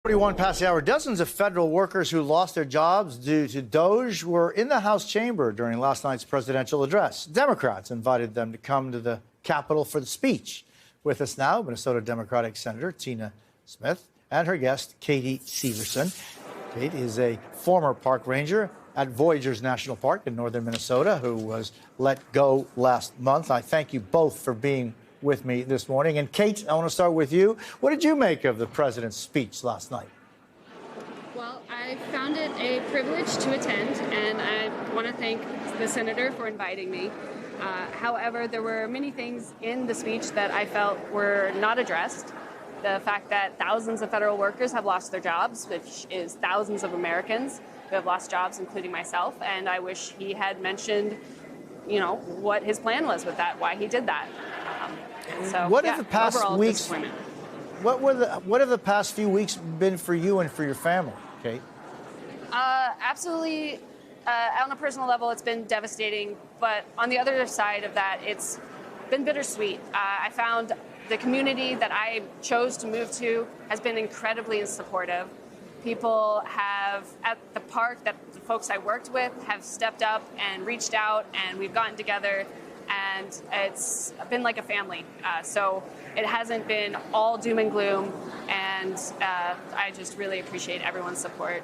41 past the hour. Dozens of federal workers who lost their jobs due to DOGE were in the House chamber during last night's presidential address. Democrats invited them to come to the Capitol for the speech. With us now, Minnesota Democratic Senator Tina Smith and her guest, Katie Severson. Kate is a former park ranger at Voyageurs National Park in northern Minnesota who was let go last month. I thank you both for being with me this morning. And Kate, I want to start with you. What did you make of the president's speech last night? Well, I found it a privilege to attend, and I want to thank the senator for inviting me. However, there were many things in the speech that I felt were not addressed. The fact that thousands of federal workers have lost their jobs, which is thousands of Americans who have lost jobs, including myself, and I wish he had mentioned, what his plan was with that, why he did that. What have the past weeks? What have the past few weeks been for you and for your family, Kate? Absolutely. On a personal level, it's been devastating. But on the other side of that, it's been bittersweet. I found the community that I chose to move to has been incredibly supportive. People have, at the park, that the folks I worked with have stepped up and reached out, and we've gotten together. And it's been like a family. So it hasn't been all doom and gloom. And I just really appreciate everyone's support.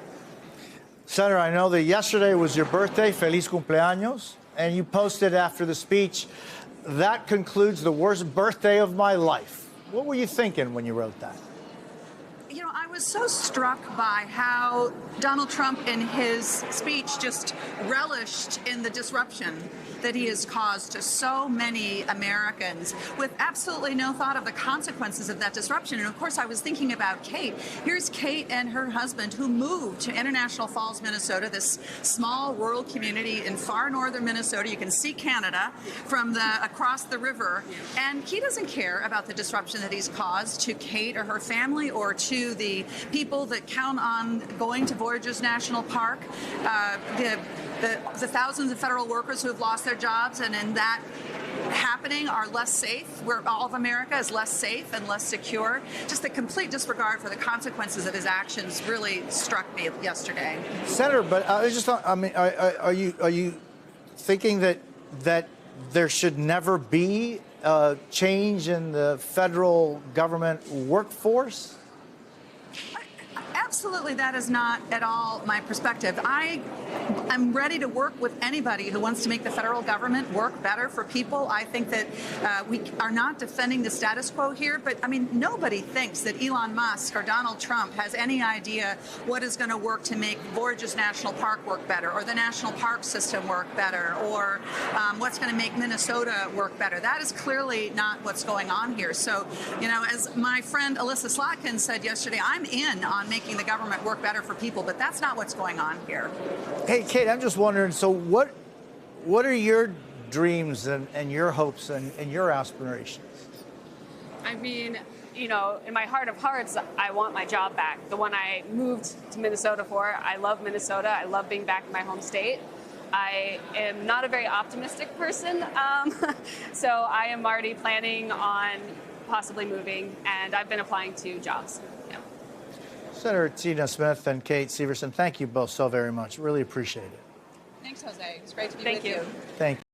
Senator, I know that yesterday was your birthday. Feliz cumpleaños. And you posted after the speech, "That concludes the worst birthday of my life." What were you thinking when you wrote that? I was so struck by how Donald Trump in his speech just relished in the disruption that he has caused to so many Americans with absolutely no thought of the consequences of that disruption. And of course, I was thinking about Kate. Here's Kate and her husband who moved to International Falls, Minnesota, this small rural community in far northern Minnesota. You can see Canada from across the river. And he doesn't care about the disruption that he's caused to Kate or her family or to the people that count on going to Voyageurs National Park, the thousands of federal workers who have lost their jobs and in that happening are less safe, where all of America is less safe and less secure. Just the complete disregard for the consequences of his actions really struck me yesterday. Senator, but are you thinking that there should never be a change in the federal government workforce? Absolutely, that is not at all my perspective. I'm ready to work with anybody who wants to make the federal government work better for people. I think that we are not defending the status quo here, but nobody thinks that Elon Musk or Donald Trump has any idea what is going to work to make Voyageurs National Park work better, or the national park system work better, or what's going to make Minnesota work better. That is clearly not what's going on here. So, as my friend Alyssa Slotkin said yesterday, I'm in on making the government work better for people, but that's not what's going on here. Hey, Kate, I'm just wondering, so what are your dreams and your hopes and your aspirations? In my heart of hearts, I want my job back, the one I moved to Minnesota for. I love Minnesota. I love being back in my home state. I am not a very optimistic person, so I am already planning on possibly moving, and I've been applying to jobs. Yeah. Senator Tina Smith and Kate Severson, thank you both so very much. Really appreciate it. Thanks, Jose. It's great to be with you. you. Thank you.